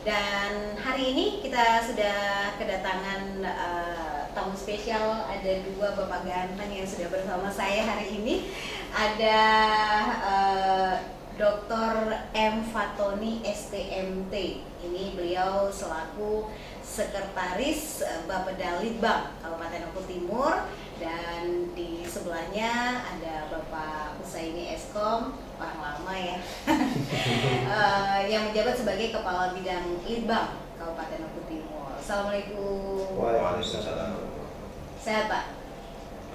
Dan hari ini kita sudah kedatangan tamu spesial, ada dua bapak ganteng yang sudah bersama saya hari ini. Ada Dr. M. Fatoni STMT. Ini beliau selaku Sekretaris Bapeda Litbang Kabupaten Oku Timur, dan di sebelahnya ada Bapak Husaini Eskom, orang lama ya, yang menjabat sebagai Kepala Bidang Litbang Kabupaten Oku Timur. Assalamualaikum. Waalaikumsalam. Sehat Pak?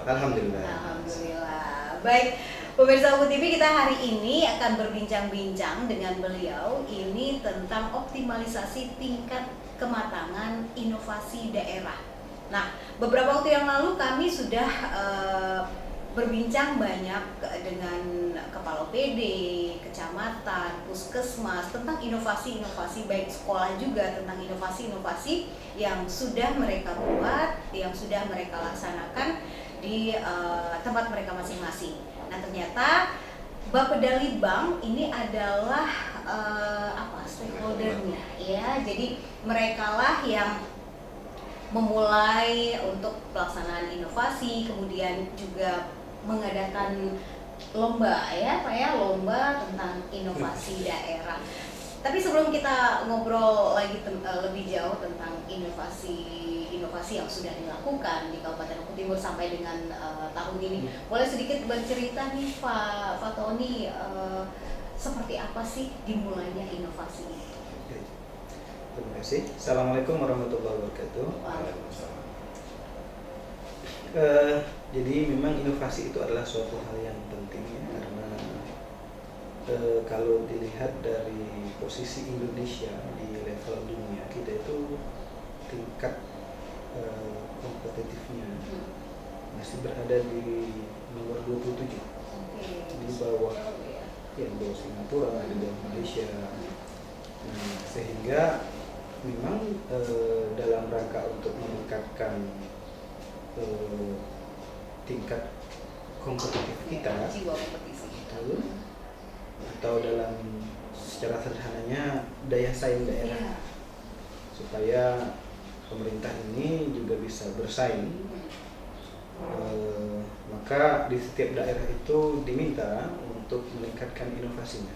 Alhamdulillah. Alhamdulillah. Baik, pemirsa Oku TV, kita hari ini akan berbincang-bincang dengan beliau ini tentang optimalisasi tingkat kematangan inovasi daerah. Nah, beberapa waktu yang lalu kami sudah berbincang banyak dengan kepala OPD, kecamatan, puskesmas tentang inovasi-inovasi, baik sekolah juga tentang inovasi-inovasi yang sudah mereka buat, yang sudah mereka laksanakan di tempat mereka masing-masing. Nah, ternyata Bapeda Litbang ini adalah stakeholdernya, ya. Jadi merekalah yang memulai untuk pelaksanaan inovasi, kemudian juga mengadakan lomba, ya Pak ya, lomba tentang inovasi daerah. Tapi sebelum kita ngobrol lagi lebih jauh tentang inovasi yang sudah dilakukan di Kabupaten Oku Timur sampai dengan tahun ini, boleh sedikit bercerita nih Pak Fatoni, seperti apa sih dimulainya inovasi ini? Terima kasih. Assalamualaikum warahmatullahi wabarakatuh. Waalaikumsalam. Jadi memang inovasi itu adalah suatu hal yang penting ya, karena kalau dilihat dari posisi Indonesia di level dunia, kita itu tingkat kompetitifnya masih berada di nomor 27, di bawah Singapura, di bawah Malaysia. Sehingga memang dalam rangka untuk meningkatkan tingkat kompetitif kita, atau dalam secara sederhananya daya saing daerah, supaya pemerintah ini juga bisa bersaing, maka di setiap daerah itu diminta untuk meningkatkan inovasinya,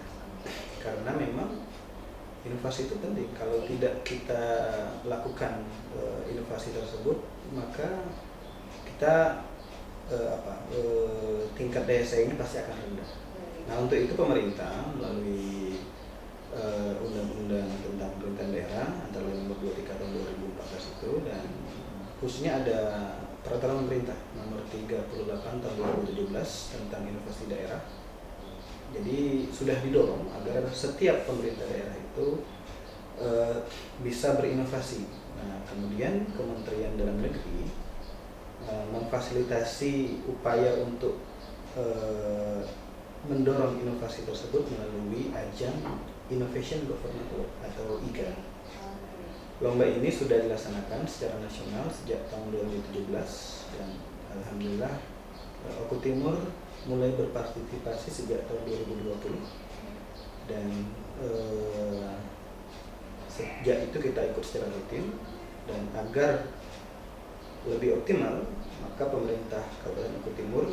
karena memang inovasi itu penting. Kalau tidak kita lakukan inovasi tersebut, maka kita tingkat daya saingnya pasti akan rendah. Nah, untuk itu pemerintah melalui Undang-Undang tentang Pemerintahan Daerah antara lain nomor 23 tahun 2014 itu, dan khususnya ada peraturan pemerintah nomor 38 tahun 2017 tentang inovasi daerah. Jadi sudah didorong agar setiap pemerintah daerah itu bisa berinovasi. Nah, kemudian Kementerian Dalam Negeri memfasilitasi upaya untuk mendorong inovasi tersebut melalui ajang Innovation Government Award atau IGA. Lomba ini sudah dilaksanakan secara nasional sejak tahun 2017, dan alhamdulillah Oku Timur mulai berpartisipasi sejak tahun 2020, dan sejak itu kita ikut secara rutin. Dan agar lebih optimal, maka pemerintah Kabupaten Oku Timur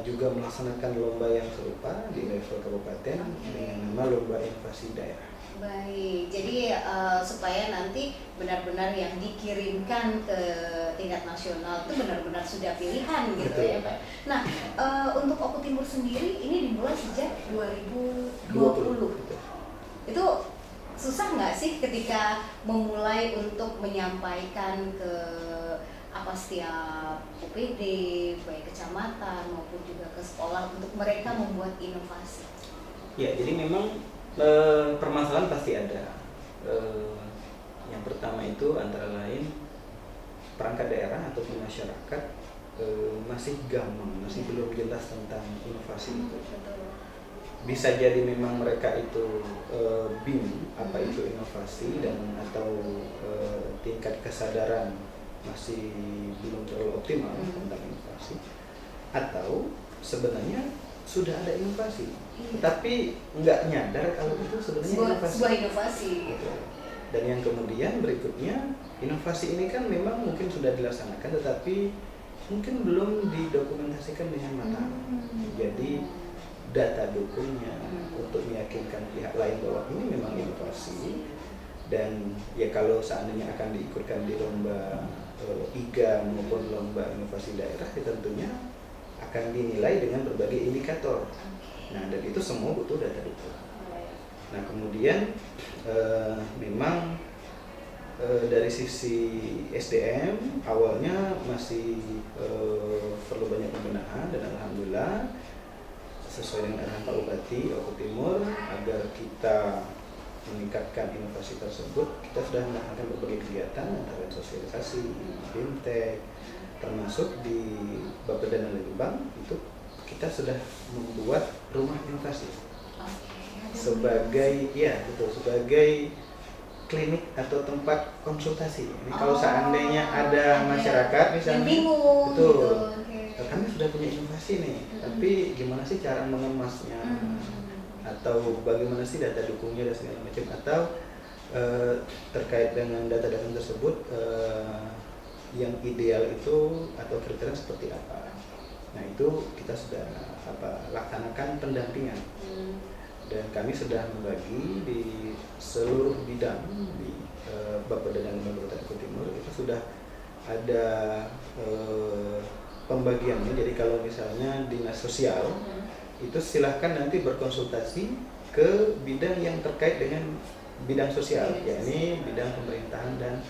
juga melaksanakan lomba yang serupa di level kabupaten dengan nama Lomba Inovasi Daerah. Baik, jadi supaya nanti benar-benar yang dikirimkan ke tingkat nasional itu benar-benar sudah pilihan gitu. Betul. Ya Pak. Nah, untuk Oku Timur sendiri ini dimulai sejak 2020. Itu susah nggak sih ketika memulai untuk menyampaikan ke setiap OPD, baik kecamatan maupun juga ke sekolah, untuk mereka membuat inovasi? Ya, jadi memang permasalahan pasti ada. Yang pertama itu antara lain perangkat daerah ataupun masyarakat masih gamang, masih belum jelas tentang inovasi itu. Bisa jadi memang mereka itu bingung apa itu inovasi, dan atau tingkat kesadaran masih belum terlalu optimal tentang inovasi, atau sebenarnya sudah ada inovasi, tapi nggak nyadar kalau itu sebenarnya sebuah inovasi. Gitu. Dan yang kemudian berikutnya, inovasi ini kan memang mungkin sudah dilaksanakan, tetapi mungkin belum didokumentasikan dengan matang. Jadi data dukungnya untuk meyakinkan pihak lain bahwa ini memang inovasi, dan ya kalau seandainya akan diikutkan di lomba IGA maupun lomba inovasi daerah, ya tentunya akan dinilai dengan berbagai indikator. Nah, dan itu semua butuh data dukung. Nah, kemudian memang dari sisi SDM awalnya masih perlu banyak pembenahan, dan alhamdulillah sesuai dengan arahan Pak Bupati Oku Timur agar kita meningkatkan inovasi tersebut, kita sudah melakukan berbagai kegiatan antara sosialisasi, fintech, termasuk di Bapeda dan Lembang itu kita sudah membuat rumah inovasi sebagai sebagai klinik atau tempat konsultasi. Ini kalau seandainya ada masyarakat misalnya bingung, betul, gitu. Kami sudah punya inovasi nih, tapi gimana sih cara mengemasnya, atau bagaimana sih data dukungnya dan segala macam, atau terkait dengan data-data tersebut yang ideal itu atau kriteria seperti apa. Nah, itu kita sudah laksanakan pendampingan. Dan kami sudah membagi di seluruh bidang di Bapeda dan Lembang Oku Timur itu sudah ada pembagiannya. Jadi kalau misalnya dinas sosial itu silahkan nanti berkonsultasi ke bidang yang terkait dengan bidang sosial, yakni bidang pemerintahan dan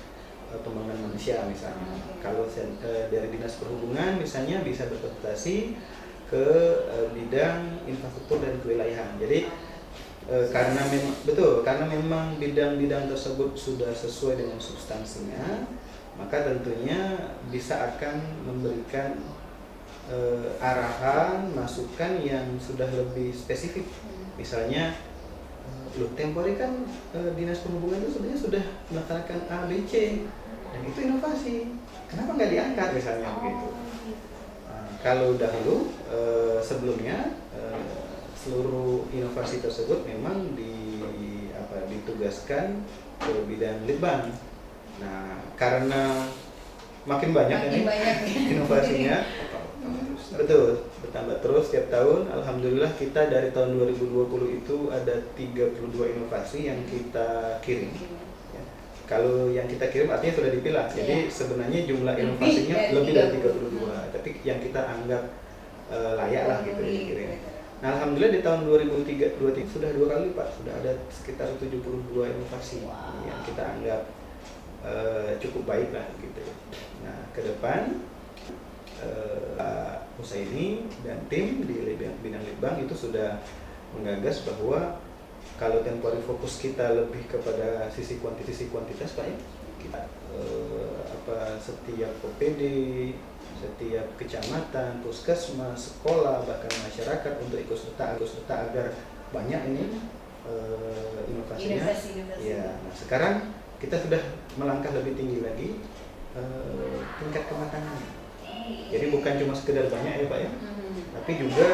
pembangunan manusia misalnya. Kalau dari dinas perhubungan misalnya bisa berkonsultasi ke bidang infrastruktur dan kewilayahan. Jadi karena memang bidang-bidang tersebut sudah sesuai dengan substansinya, maka tentunya bisa akan memberikan arahan, masukan yang sudah lebih spesifik. Misalnya, tempo hari kan dinas perhubungan itu sebenarnya sudah melaksanakan A, B, C, dan itu inovasi. Kenapa nggak diangkat misalnya begitu? Kalau dahulu sebelumnya seluruh inovasi tersebut memang ditugaskan ke bidang litbang. Nah, karena makin banyak inovasinya, betul, bertambah terus setiap tahun. Alhamdulillah kita dari tahun 2020 itu ada 32 inovasi yang kita kirim. Ya. Kalau yang kita kirim artinya sudah dipilah. Jadi sebenarnya jumlah inovasinya lebih dari 32, tapi yang kita anggap layak lah gitu dikirim. Nah, alhamdulillah di tahun 2023 sudah 2 kali Pak, sudah ada sekitar 72 inovasi yang kita anggap cukup baik lah gitu. Nah, ke depan Husaini dan tim di bidang litbang itu sudah menggagas bahwa kalau tempo hari fokus kita lebih kepada sisi kuantitas Pak ya, kita setiap OPD, setiap kecamatan, puskesmas, sekolah, bahkan masyarakat untuk ikut serta agar banyak ini inovasinya. Ya, nah sekarang kita sudah melangkah lebih tinggi lagi tingkat kematangan. Jadi bukan cuma sekedar banyak ya Pak ya, tapi juga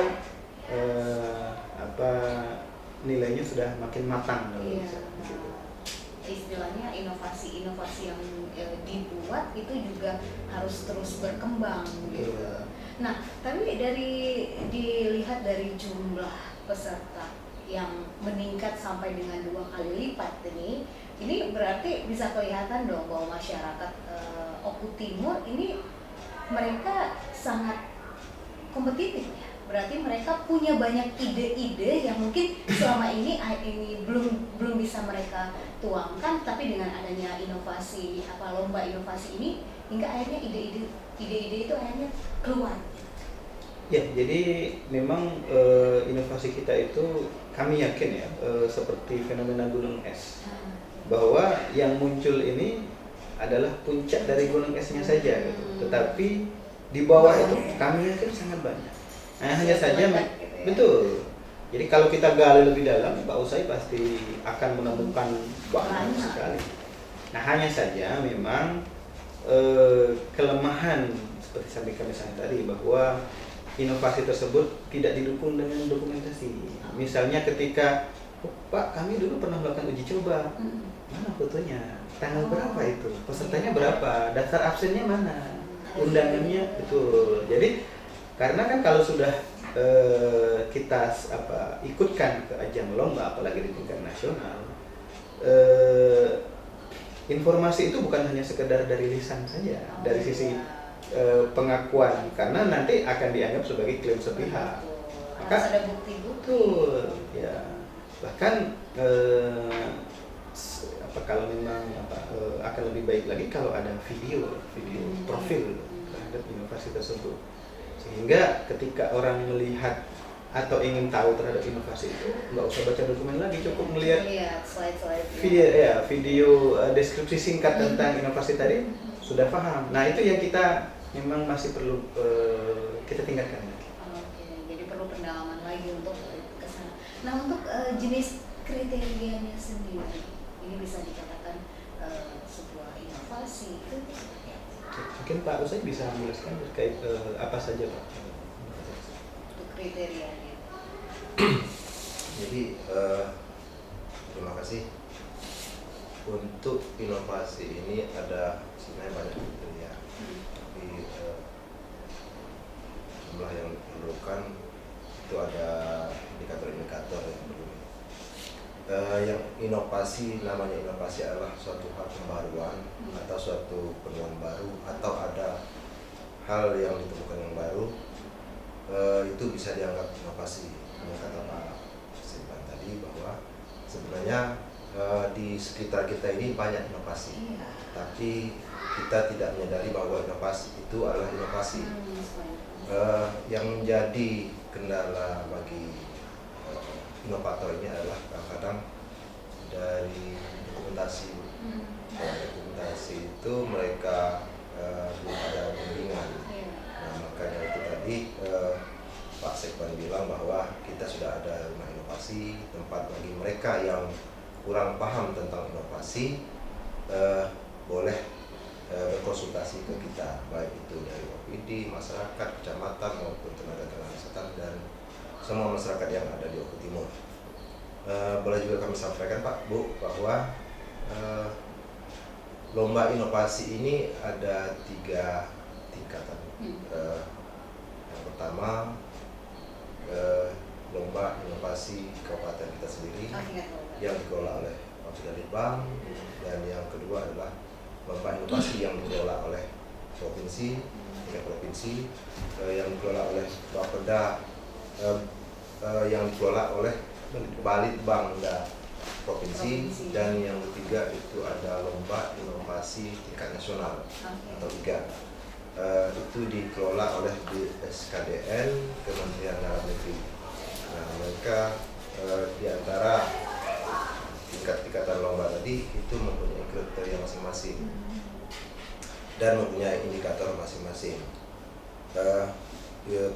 nilainya sudah makin matang. Istilahnya inovasi-inovasi yang dibuat itu juga harus terus berkembang gitu. Nah, tapi dilihat dari jumlah peserta yang meningkat sampai dengan 2 kali lipat ini berarti bisa kelihatan dong bahwa masyarakat Oku Timur ini mereka sangat kompetitif ya. Berarti mereka punya banyak ide-ide yang mungkin selama ini belum bisa mereka tuangkan, tapi dengan adanya inovasi lomba inovasi ini hingga akhirnya ide-ide itu akhirnya keluar. Ya, jadi memang inovasi kita itu kami yakin ya seperti fenomena gunung es, bahwa yang muncul ini adalah puncak dari gunung esnya saja gitu. Tetapi di bawah itu kami yakin sangat banyak. Nah, hanya saja betul. Jadi kalau kita gali lebih dalam, Pak Usai pasti akan menemukan banyak sekali. Nah, hanya saja memang kelemahan seperti sampaikan misalnya tadi bahwa inovasi tersebut tidak didukung dengan dokumentasi. Misalnya ketika Pak, kami dulu pernah melakukan uji coba, mana fotonya, tanggal berapa itu, pesertanya berapa, daftar absennya mana, undangannya, betul. Jadi karena kan kalau sudah kita ikutkan ke ajang lomba, apalagi di tingkat nasional, informasi itu bukan hanya sekedar dari lisan saja, dari sisi pengakuan, karena nanti akan dianggap sebagai klaim sepihak. Maka harus ada bukti-bukti. betul, ya. Bahkan kalau memang akan lebih baik lagi kalau ada video profil terhadap inovasi tersebut, sehingga ketika orang melihat atau ingin tahu terhadap inovasi itu nggak usah baca dokumen lagi, cukup melihat video deskripsi singkat tentang inovasi tadi sudah paham. Nah itu yang kita memang masih perlu kita tingkatkan. Oke, jadi perlu pendalaman lagi untuk ke sana. Nah untuk jenis kriterianya sendiri, ini bisa dikatakan sebuah inovasi itu seperti apa? Mungkin Pak Usai bisa menjelaskan terkait apa saja Pak Untuk kriterianya. Jadi terima kasih. Untuk inovasi ini ada sebenarnya banyak kriteria, tapi jumlah yang diperlukan itu ada indikator-indikator yang perlu. Yang inovasi, namanya inovasi adalah suatu hal pembaruan atau suatu penemuan baru, atau ada hal yang ditemukan yang baru, itu bisa dianggap inovasi. Kata Pak Silvan tadi bahwa sebenarnya di sekitar kita ini banyak inovasi, tapi kita tidak menyadari bahwa inovasi itu adalah inovasi. Yang menjadi kendala bagi inovator ini adalah kadang-kadang dari dokumentasi. Dokumentasi itu mereka belum ada bimbingan. Nah, makanya itu tadi Pak Sekwan bilang bahwa kita sudah ada rumah inovasi, tempat bagi mereka yang kurang paham tentang inovasi, boleh berkonsultasi ke kita, baik itu dari OPD, masyarakat, kecamatan maupun tenaga kesehatan dan semua masyarakat yang ada di Oku Timur. Boleh juga kami sampaikan Pak, Bu, bahwa lomba inovasi ini ada 3 tingkatan. Yang pertama, lomba inovasi kabupaten kita sendiri yang dikelola oleh Bapeda Litbang, dan yang kedua adalah lomba inovasi yang dikelola oleh provinsi, tingkat provinsi, yang dikelola oleh Bapeda, yang dikelola oleh Balitbangda provinsi, dan yang ketiga itu ada lomba inovasi tingkat nasional atau LIGA. Itu dikelola oleh SKDN, Kementerian Dalam Negeri. Nah, mereka di antara tingkat-tingkatan lomba tadi itu mempunyai kriteria masing-masing dan mempunyai indikator masing-masing.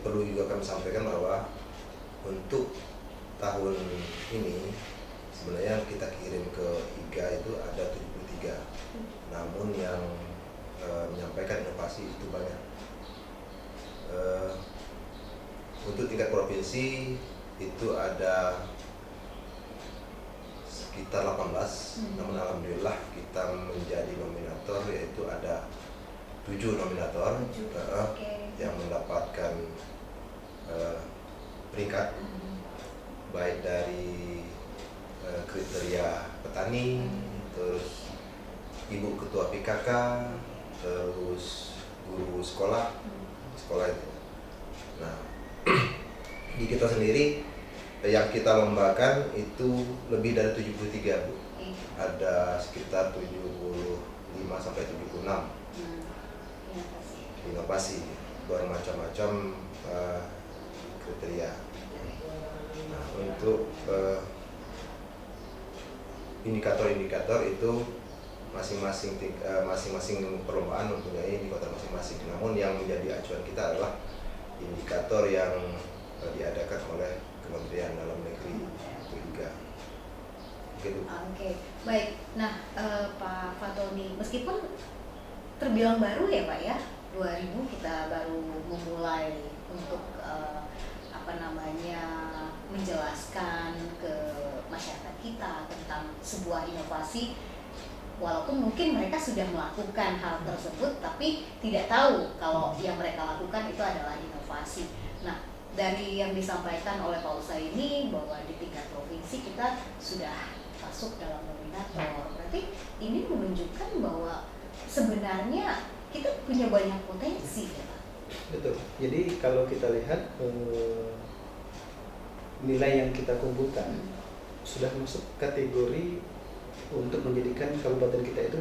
Perlu juga kami sampaikan bahwa untuk tahun ini sebenarnya kita kirim ke IGA itu ada 73, namun yang menyampaikan inovasi itu banyak. Untuk tingkat provinsi itu ada sekitar 18, namun alhamdulillah kita menjadi nominator, yaitu ada 7 nominator yang mendapatkan peringkat, baik dari kriteria petani, terus ibu ketua PKK, terus guru sekolah itu. Nah, di kita sendiri yang kita lombakan itu lebih dari 73, Bu. Ada sekitar 75 sampai 76 inovasi bermacam-macam kriteria. Nah, untuk indikator-indikator itu masing-masing perlombaan mempunyai indikator masing-masing. Namun yang menjadi acuan kita adalah indikator yang diadakan oleh Kementerian Dalam Negeri atau LIGA. Oke, baik. Nah, Pak Fatoni, meskipun terbilang baru ya Pak ya, 2000 kita baru memulai untuk menjelaskan ke masyarakat kita tentang sebuah inovasi walaupun mungkin mereka sudah melakukan hal tersebut tapi tidak tahu kalau yang mereka lakukan itu adalah inovasi. Nah, dari yang disampaikan oleh Pak Usa ini bahwa di tingkat provinsi kita sudah masuk dalam nominator, berarti ini menunjukkan bahwa sebenarnya kita punya banyak potensi ya Pak. Betul. Jadi kalau kita lihat nilai yang kita kumpulkan sudah masuk kategori untuk menjadikan kabupaten kita itu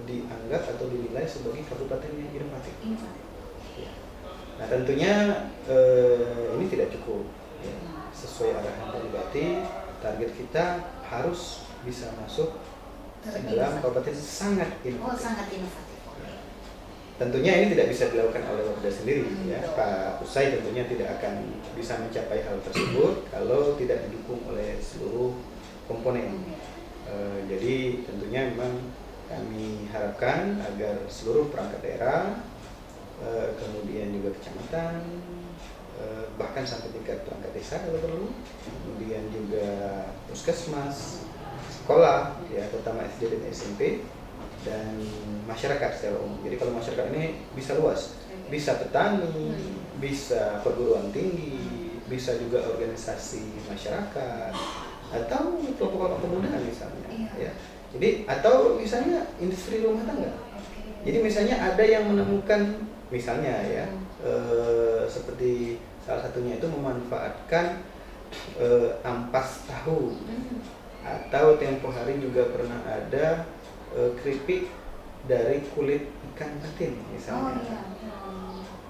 dianggap atau dinilai sebagai kabupaten yang inovatif. Ya. Nah tentunya ini tidak cukup. Ya. Sesuai arahan Pak Bupati, target kita harus bisa masuk dalam kabupaten sangat inovatif. Oh, sangat inovatif. Tentunya ini tidak bisa dilakukan oleh Wapda sendiri, ya. Pak Usai tentunya tidak akan bisa mencapai hal tersebut kalau tidak didukung oleh seluruh komponen. Jadi tentunya memang kami harapkan agar seluruh perangkat daerah, kemudian juga kecamatan, bahkan sampai tingkat perangkat desa kalau perlu, kemudian juga puskesmas, sekolah, ya terutama SD dan SMP, dan masyarakat secara umum. Jadi kalau masyarakat ini bisa luas, bisa petani, bisa perguruan tinggi, bisa juga organisasi masyarakat atau kelompok-kelompok pemuda misalnya, ya. Jadi atau misalnya industri rumah tangga. Jadi misalnya ada yang menemukan misalnya ya seperti salah satunya itu memanfaatkan ampas tahu, atau tempo hari juga pernah ada keripik dari kulit ikan patin misalnya.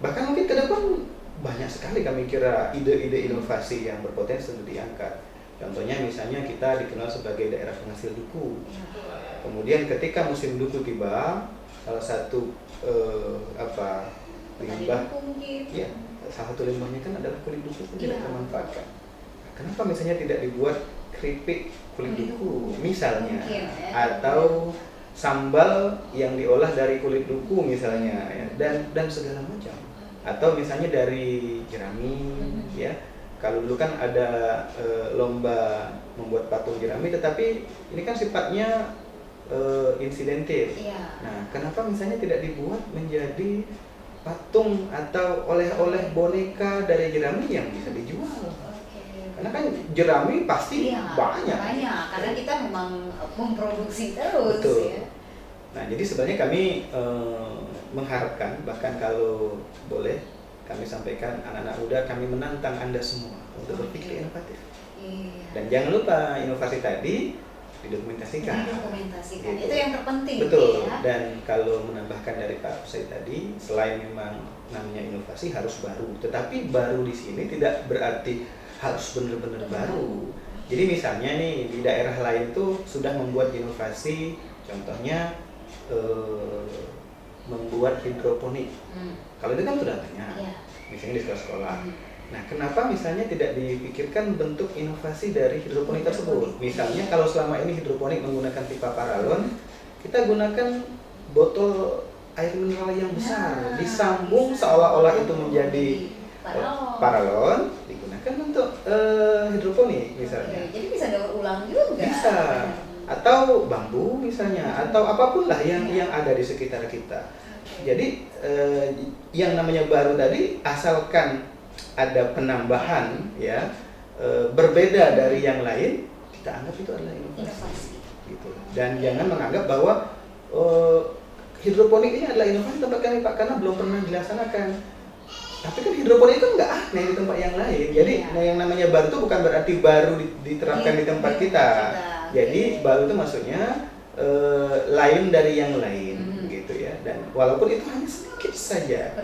Bahkan mungkin ke depan banyak sekali kami kira ide-ide inovasi yang berpotensi untuk diangkat. Contohnya misalnya kita dikenal sebagai daerah penghasil duku. Kemudian ketika musim duku tiba, salah satu limbah, ya salah satu limbahnya kan adalah kulit duku pun tidak termanfaatkan. Kenapa misalnya tidak dibuat keripik kulit duku misalnya, atau sambal yang diolah dari kulit duku misalnya, ya, dan segala macam, atau misalnya dari jerami, ya. Kalau dulu kan ada lomba membuat patung jerami, tetapi ini kan sifatnya insidentil. Nah, kenapa misalnya tidak dibuat menjadi patung atau oleh-oleh boneka dari jerami yang bisa dijual? Karena kan jerami pasti banyak, karena kita memang memproduksi terus. Betul. Ya. Nah, jadi sebenarnya kami mengharapkan, bahkan kalau boleh kami sampaikan, anak-anak muda, kami menantang Anda semua untuk berpikir inovatif. Dan jangan lupa inovasi tadi didokumentasikan. Gitu. Itu yang terpenting. Betul. Ya? Dan kalau menambahkan dari Pak Usai tadi, selain memang namanya inovasi harus baru, tetapi baru di sini tidak berarti harus benar-benar baru. Jadi misalnya nih di daerah lain tuh sudah membuat inovasi, contohnya membuat hidroponik. Kalau itu kan sudah banyak, misalnya di sekolah-sekolah. Nah, kenapa misalnya tidak dipikirkan bentuk inovasi dari hidroponik tersebut? Misalnya kalau selama ini hidroponik menggunakan pipa paralon, kita gunakan botol air mineral yang besar, disambung seolah-olah itu menjadi paralon, digunakan untuk hidroponik misalnya. Jadi bisa daur ulang juga. Bisa. Atau bambu misalnya, atau apapun lah yang ada di sekitar kita. Jadi yang namanya baru tadi, asalkan ada penambahan, ya berbeda dari yang lain, kita anggap itu adalah inovasi. Gitu. Dan jangan menganggap bahwa hidroponik ini adalah inovasi tempat kami Pak, karena belum pernah dilaksanakan. Tapi kan hidroponik itu nggak aneh di tempat yang lain. Jadi yang namanya baru itu bukan berarti baru diterapkan di tempat kita. Jadi baru itu maksudnya lain dari yang lain, gitu ya. Dan walaupun itu hanya sedikit saja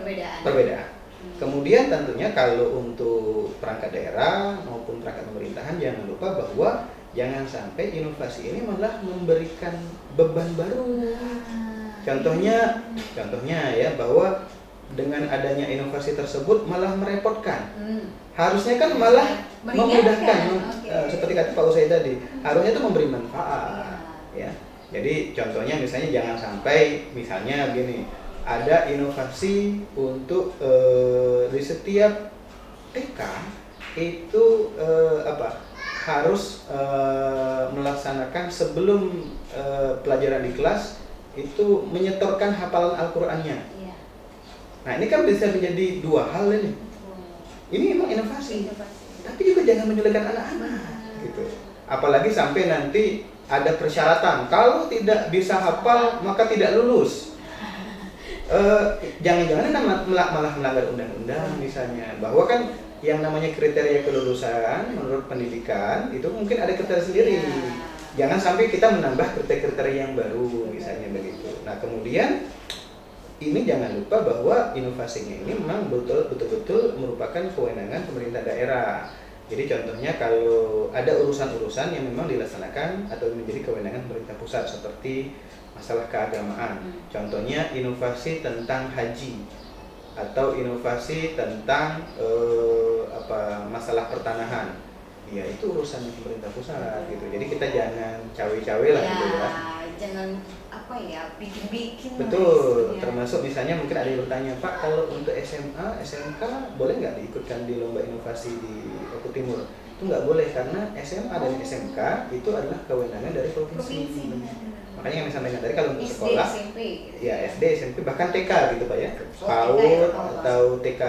perbedaan. Kemudian tentunya kalau untuk perangkat daerah maupun perangkat pemerintahan, jangan lupa bahwa jangan sampai inovasi ini malah memberikan beban baru. Contohnya ya, bahwa dengan adanya inovasi tersebut malah merepotkan. Harusnya kan malah memudahkan, seperti kata Pak Usai tadi, harusnya itu memberi manfaat. Ya. Jadi contohnya misalnya jangan sampai misalnya gini, ada inovasi untuk di setiap TK itu harus melaksanakan sebelum pelajaran di kelas itu menyetorkan hafalan Al-Qur'annya. Iya. Nah, ini kan bisa menjadi dua hal ini. Ini memang inovasi. Tapi juga jangan menyulitkan anak-anak gitu. Apalagi sampai nanti ada persyaratan, kalau tidak bisa hafal maka tidak lulus. Jangan-jangan malah melanggar undang-undang misalnya, bahwa kan yang namanya kriteria kelulusan menurut pendidikan itu mungkin ada kriteria sendiri. Jangan sampai kita menambah kriteria yang baru misalnya begitu. Nah, kemudian ini jangan lupa bahwa inovasinya ini memang betul-betul merupakan kewenangan pemerintah daerah. Jadi contohnya kalau ada urusan-urusan yang memang dilaksanakan atau menjadi kewenangan pemerintah pusat seperti masalah keagamaan. Contohnya inovasi tentang haji atau inovasi tentang masalah pertanahan. Ya itu urusan pemerintah pusat gitu. Jadi kita jangan cawe-cawe lah gitu ya. Jangan bikin-bikin. Betul. Termasuk misalnya mungkin ada yang bertanya, Pak, kalau untuk SMA, SMK boleh nggak diikutkan di lomba inovasi di Oku Timur? Itu nggak boleh karena SMA dan SMK itu adalah kewenangan dari provinsi. Makanya yang disampaikan tadi kalau untuk sekolah, SMP, gitu. ya SD, SMP, bahkan TK gitu Pak ya, PAUD atau TK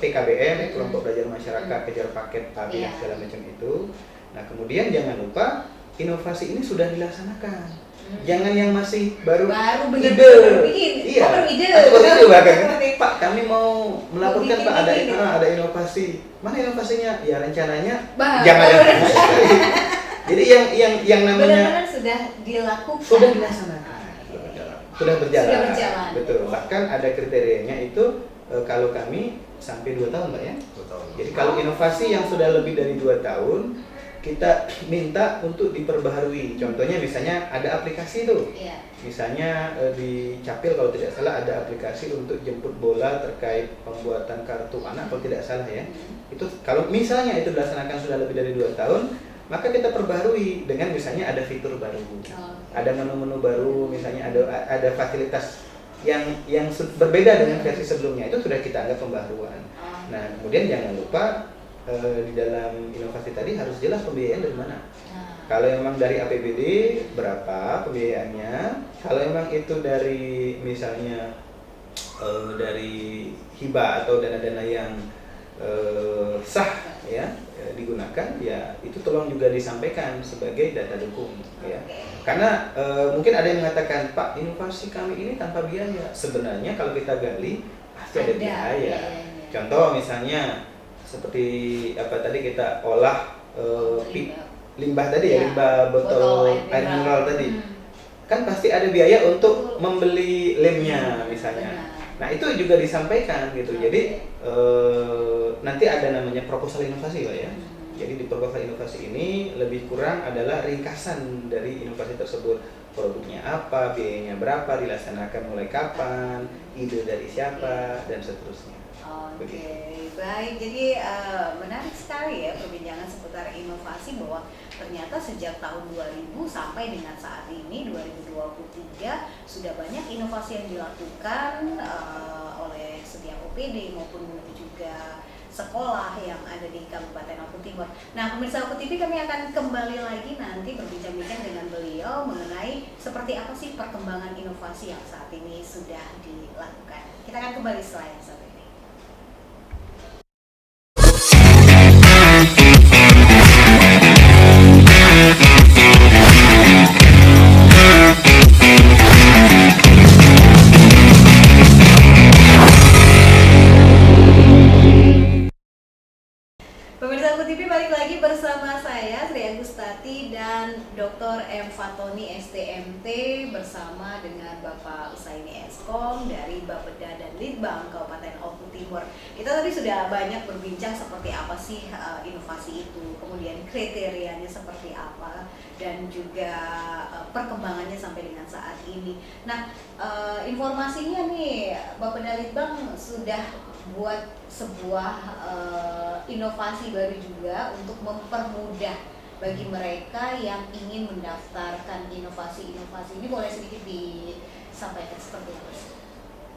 PKBM, kelompok belajar masyarakat, kejar paket AB segala macam itu. Nah kemudian jangan lupa inovasi ini sudah dilaksanakan. Jangan yang masih baru bener-bener bikin. Iya. Ide bahkan. Pak, kami mau melaporkan Pak ada inovasi. Mana inovasinya? Ya rencananya jangan. Jadi yang namanya benar-benar sudah dilakukan. Sudah dilaksanakan. Sudah berjalan. Betul. Betul. Bahkan ada kriterianya itu kalau kami sampai 2 tahun Pak ya. 2 tahun. Jadi kalau inovasi yang sudah lebih dari 2 tahun kita minta untuk diperbaharui. Contohnya misalnya ada aplikasi tuh. Iya. Misalnya di Capil kalau tidak salah ada aplikasi untuk jemput bola terkait pembuatan kartu anak kalau tidak salah ya. Itu kalau misalnya itu dilaksanakan sudah lebih dari 2 tahun, maka kita perbaharui dengan misalnya ada fitur baru. Ada menu-menu baru, misalnya ada fasilitas yang berbeda dengan versi sebelumnya. Itu sudah kita anggap pembaharuan. Nah, kemudian jangan lupa di dalam inovasi tadi harus jelas pembiayaan dari mana. Kalau memang dari APBD berapa pembiayaannya? Kalau memang itu dari misalnya dari hibah atau dana-dana yang sah ya digunakan, ya itu tolong juga disampaikan sebagai data dukung ya. Karena mungkin ada yang mengatakan, Pak, inovasi kami ini tanpa biaya. Sebenarnya kalau kita gali pasti ada biaya. Contoh misalnya seperti tadi kita olah limbah tadi ya, limbah botol air mineral tadi. Kan pasti ada biaya untuk membeli lemnya misalnya. Nah, itu juga disampaikan gitu. Jadi nanti ada namanya proposal inovasi Pak ya. Jadi di proposal inovasi ini lebih kurang adalah ringkasan dari inovasi tersebut. Produknya apa, biayanya berapa, dilaksanakan mulai kapan, ide dari siapa, dan seterusnya. Oke, baik. Jadi menarik sekali ya perbincangan seputar inovasi, bahwa ternyata sejak tahun 2000 sampai dengan saat ini 2023 sudah banyak inovasi yang dilakukan oleh setiap OPD maupun juga sekolah yang ada di Kabupaten Oku Timur. Nah, pemirsa Oku TV, kami akan kembali lagi nanti berbincang-bincang dengan beliau mengenai seperti apa sih perkembangan inovasi yang saat ini sudah dilakukan. Kita akan kembali setelah yang satu ini. Pemirsa Oku TV, balik lagi bersama saya Sri Agustati dan Dr. M. Fatoni STMT bersama dengan Bapak Usaini Eskom dari Bapeda dan Litbang Kabupaten Oku Timur. Kita tadi sudah banyak berbincang seperti apa sih inovasi itu, kemudian kriterianya seperti apa, dan juga perkembangannya sampai dengan saat ini. Nah, informasinya nih, Bapeda Litbang sudah buat sebuah inovasi baru juga untuk mempermudah bagi mereka yang ingin mendaftarkan inovasi-inovasi ini. Boleh sedikit disampaikan seperti apa?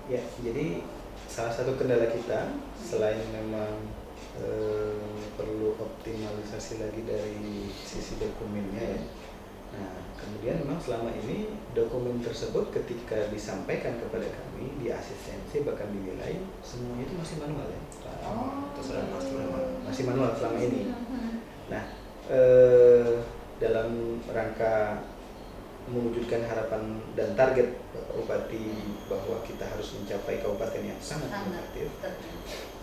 Ya, jadi salah satu kendala kita selain memang perlu optimalisasi lagi dari sisi dokumennya ya. Nah, kemudian memang selama ini dokumen tersebut ketika disampaikan kepada kami di asistensi bahkan dinilai semuanya itu masih manual ya. Terserah Masih manual selama ini. Nah, dalam rangka mewujudkan harapan dan target Bapak Bupati bahwa kita harus mencapai kabupaten yang sangat inovatif,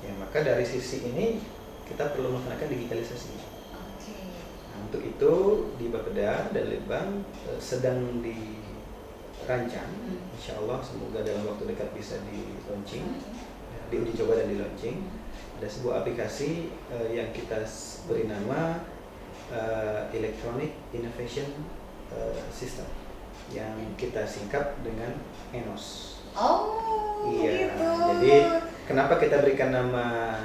ya maka dari sisi ini kita perlu melaksanakan digitalisasi. Nah, untuk itu di Bapeda dan Litbang sedang dirancang, insya Allah semoga dalam waktu dekat bisa di launching, diuji coba dan di launching. Ada sebuah aplikasi yang kita beri nama Electronic Innovation System yang kita singkat dengan ENOS. Iya, gitu. jadi kenapa kita berikan nama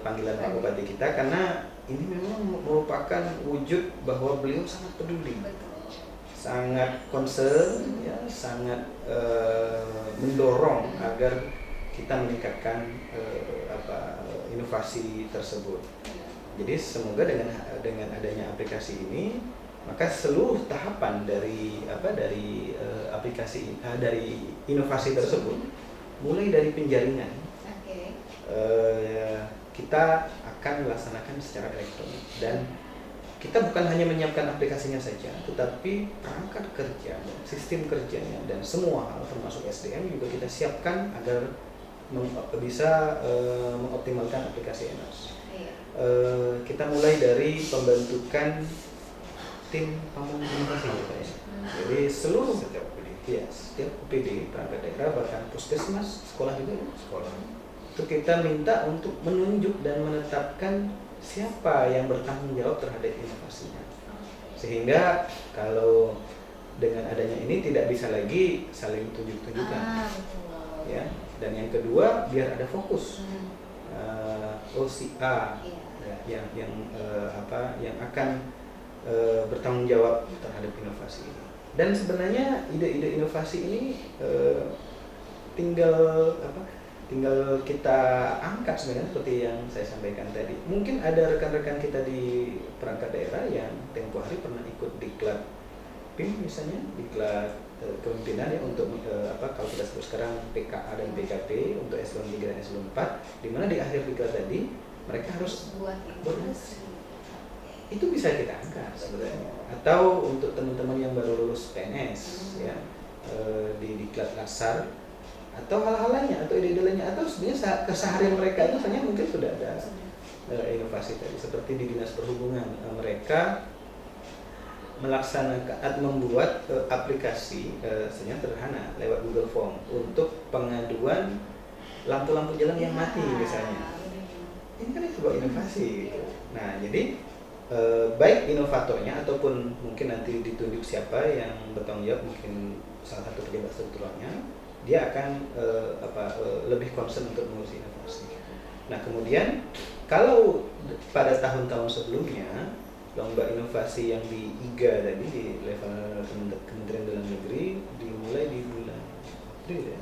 panggilan Pak Bupati kita? Karena ini memang merupakan wujud bahwa beliau sangat peduli, sangat concern, ya, sangat mendorong agar kita meningkatkan inovasi tersebut. Jadi semoga dengan adanya aplikasi ini, maka seluruh tahapan dari aplikasi dari inovasi tersebut, mulai dari penjaringan, kita akan melaksanakan secara elektronik, dan kita bukan hanya menyiapkan aplikasinya saja, tetapi perangkat kerja, sistem kerjanya, dan semua hal termasuk SDM juga kita siapkan agar bisa mengoptimalkan aplikasi ENOS. Kita mulai dari pembentukan tim pembangunan inovasi ya Pak ya. Jadi seluruh setiap UPD, perangkat daerah, bahkan puskesmas, sekolah juga ya, sekolah. Itu kita minta untuk menunjuk dan menetapkan siapa yang bertanggung jawab terhadap inovasinya. Sehingga kalau dengan adanya ini tidak bisa lagi saling tunjuk-tunjukkan. Ya. Dan yang kedua, biar ada fokus. OCA yang akan bertanggung jawab terhadap inovasi ini. Dan sebenarnya ide-ide inovasi ini tinggal kita angkat sebenarnya, seperti yang saya sampaikan tadi. Mungkin ada rekan-rekan kita di perangkat daerah yang tempo hari pernah ikut diklat PIM misalnya, diklat kepemimpinan ya untuk kalau kita sebut sekarang PKA dan PKP untuk eselon 3 dan eselon 4, di mana di akhir diklat tadi mereka harus buat itu bisa kita angkat sebenarnya. Atau untuk teman-teman yang baru lulus PNS ya, di diklat lasar atau hal-hal lainnya atau ide-ide lainnya, atau sebenarnya keseharian mereka itu sebenarnya mungkin sudah ada inovasi tadi, seperti di Dinas Perhubungan mereka melaksanakan atau membuat aplikasi sebenarnya sederhana lewat Google Form untuk pengaduan lampu-lampu jalan yang mati misalnya. Ini kan sebuah inovasi gitu. Nah, jadi baik inovatornya ataupun mungkin nanti ditunjuk siapa yang bertanggung jawab, mungkin salah satu pejabat strukturalnya, dia akan lebih concern untuk mengurus inovasi. Nah, kemudian kalau pada tahun-tahun sebelumnya lomba inovasi yang di IGA tadi di level Kementerian Dalam Negeri dimulai di bulan April ya.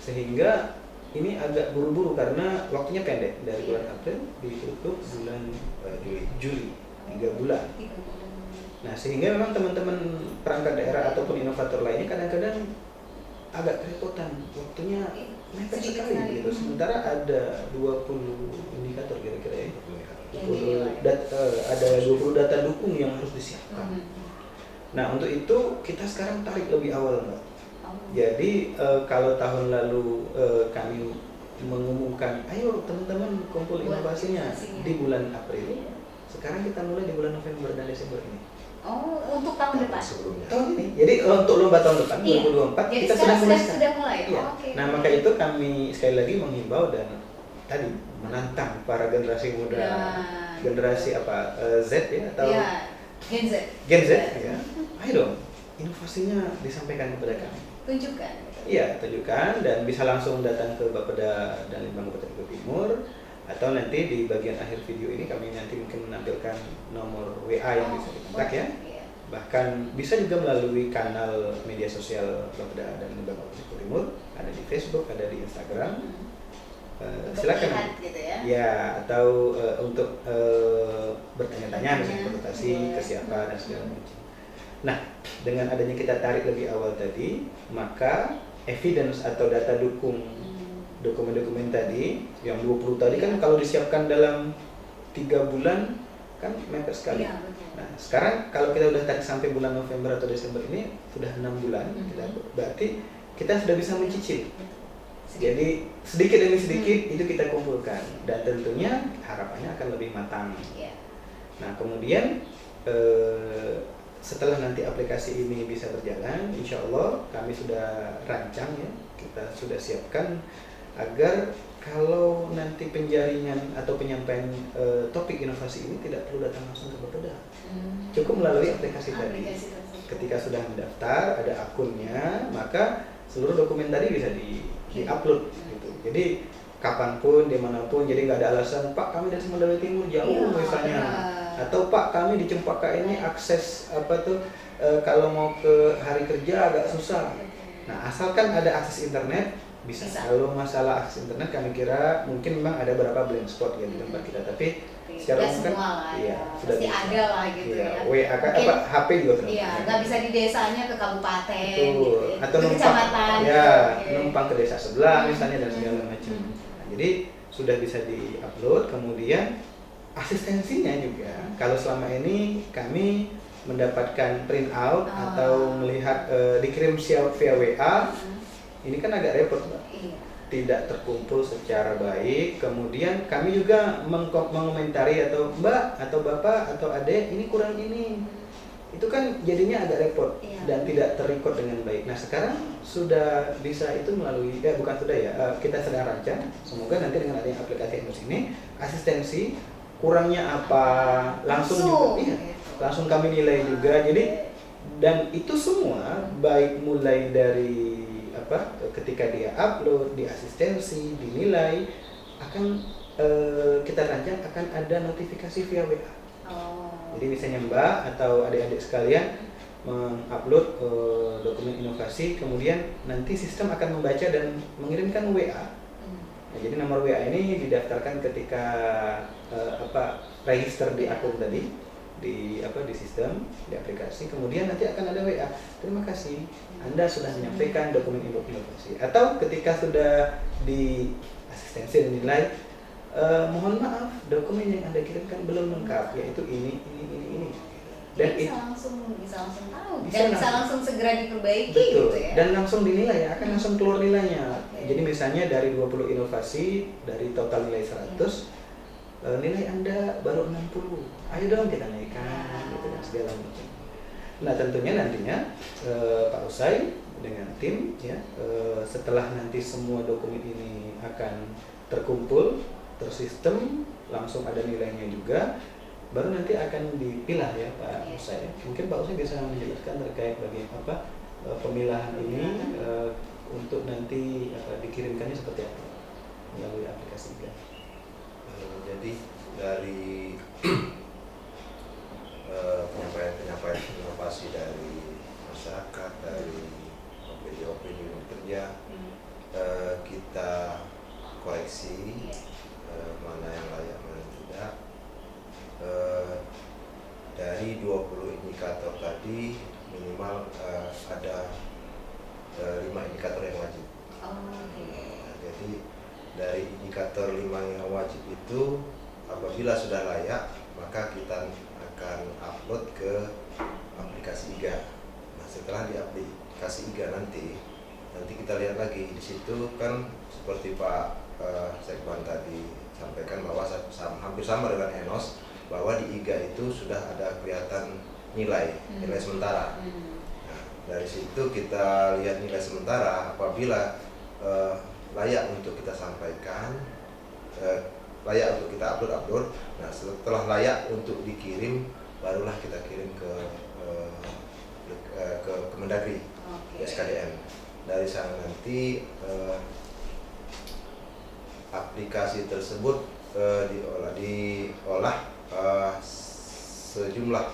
Sehingga ini agak buru-buru karena waktunya pendek, dari bulan April ditutup bulan Juli, 3 bulan. Nah, sehingga memang teman-teman perangkat daerah ataupun inovator lainnya kadang-kadang agak kerepotan, waktunya mepet sekali gitu. Sementara ada 20 indikator kira-kira ya. Ada 20 data dukung yang harus disiapkan. Nah, untuk itu kita sekarang tarik lebih awal, Mbak. Jadi kalau tahun lalu kami mengumumkan, ayo teman-teman kumpul inovasinya di bulan April, sekarang kita mulai di bulan November dan Desember ini. Untuk tahun depan? Tahun ini. Jadi untuk lomba tahun depan, 2024, jadi kita sudah mulai. Iya. Nah, maka itu kami sekali lagi menghimbau dan tadi menantang para generasi muda, generasi Z ya, atau Gen Z ya. Ayo dong, inovasinya disampaikan kepada kami. Tunjukkan. Iya, tunjukkan, dan bisa langsung datang ke Bapeda dan Litbang Kabupaten Bogor Timur, atau nanti di bagian akhir video ini kami nanti mungkin menampilkan nomor WA yang bisa dikontak ya. Bahkan bisa juga melalui kanal media sosial Bapeda dan Litbang Kabupaten Bogor Timur, ada di Facebook, ada di Instagram. Silakan. Gitu ya. Ya, atau untuk bertanya-tanya misalnya konsultasi ke siapa dan segala macam. Nah, dengan adanya kita tarik lebih awal tadi, maka evidence atau data dukung dokumen-dokumen tadi yang 20 tadi kan kalau disiapkan dalam 3 bulan kan mepet sekali. Iya, betul. Nah, sekarang kalau kita udah tarik sampai bulan November atau Desember ini sudah 6 bulan, berarti kita sudah bisa mencicil. Jadi sedikit demi sedikit itu kita kumpulkan dan tentunya harapannya akan lebih matang. Iya. Nah, kemudian setelah nanti aplikasi ini bisa berjalan, insya Allah kami sudah rancang ya, kita sudah siapkan agar kalau nanti penjaringan atau penyampaian topik inovasi ini tidak perlu datang langsung ke Bapeda, cukup melalui aplikasi tadi. Ketika sudah mendaftar, ada akunnya, maka seluruh dokumen tadi bisa di-upload gitu. Jadi kapanpun, dimanapun, jadi nggak ada alasan Pak kami dari Semandawati Timur jauh misalnya, atau Pak kami di Cempaka ini akses kalau mau ke hari kerja agak susah. Nah, asalkan ada akses internet bisa. Kalau masalah akses internet kami kira mungkin memang ada beberapa blind spot ya di tempat kita, tapi secara umum kan ya, sudah pasti bisa. ada lah gitu ya. ya. WA HP juga sudah. Iya, nggak bisa di desanya ke kabupaten Betul. gitu ya. Atau ke kecamatan. Ya, gitu. numpang ke desa sebelah misalnya dan segala macam. Nah, jadi sudah bisa di-upload, kemudian asistensinya juga. Kalau selama ini kami mendapatkan print out atau melihat dikirim via WA, ini kan agak repot, Mbak. Iya. Tidak terkumpul secara baik. Kemudian kami juga mengomentari atau Mbak atau Bapak atau Adek ini kurang ini. Itu kan jadinya agak repot dan tidak terrecord dengan baik. Nah, sekarang sudah bisa itu melalui bukan sudah ya, kita sedang rancang. Semoga nanti dengan adanya aplikasi Endorse ini asistensi kurangnya apa langsung juga langsung kami nilai juga. Jadi dan itu semua baik mulai dari ketika dia upload, di asistensi, dinilai akan kita rancang akan ada notifikasi via WA. Jadi misalnya Mbak atau adik-adik sekalian mengupload dokumen inovasi, kemudian nanti sistem akan membaca dan mengirimkan WA. Nah, jadi nomor WA ini didaftarkan ketika register di akun tadi di sistem, di aplikasi, kemudian nanti akan ada WA. Terima kasih, Anda sudah menyampaikan dokumen inovasi. Atau ketika sudah di asistensi dinilai, mohon maaf, dokumen yang Anda kirimkan belum lengkap, yaitu ini. Dan bisa langsung tahu, bisa langsung segera diperbaiki. Betul. Gitu ya. Dan langsung dinilai akan langsung keluar nilainya. Jadi misalnya dari 20 inovasi, dari total nilai 100, nilai Anda baru 60. Ayo dong kita naikkan gitu dan segala macam. Nah, tentunya nantinya Pak Usai dengan tim ya, setelah nanti semua dokumen ini akan terkumpul, tersistem, langsung ada nilainya juga, baru nanti akan dipilah ya Pak Usai. Mungkin Pak Usai bisa menjelaskan terkait bagaimana pemilahan ini untuk nanti dikirimkannya seperti apa melalui aplikasi IGA. Jadi dari penyampaian inovasi dari masyarakat, dari opini kerja, kita koreksi mana yang layak, mana yang tidak. Dari 20 indikator tadi minimal ada 5 indikator yang wajib. Jadi dari indikator 5 yang wajib itu apabila sudah layak, maka kita akan upload ke aplikasi IGA. Nah, setelah di aplikasi IGA nanti kita lihat lagi di situ kan seperti Pak Sekban tadi sampaikan bahwa hampir sama dengan Enos, bahwa di IGA itu sudah ada kelihatan nilai sementara. Nah, dari situ kita lihat nilai sementara, apabila layak untuk kita sampaikan, layak untuk kita upload. Nah, setelah layak untuk dikirim, barulah kita kirim ke Kemendagri, SKDN. Dari sana nanti aplikasi tersebut diolah sejumlah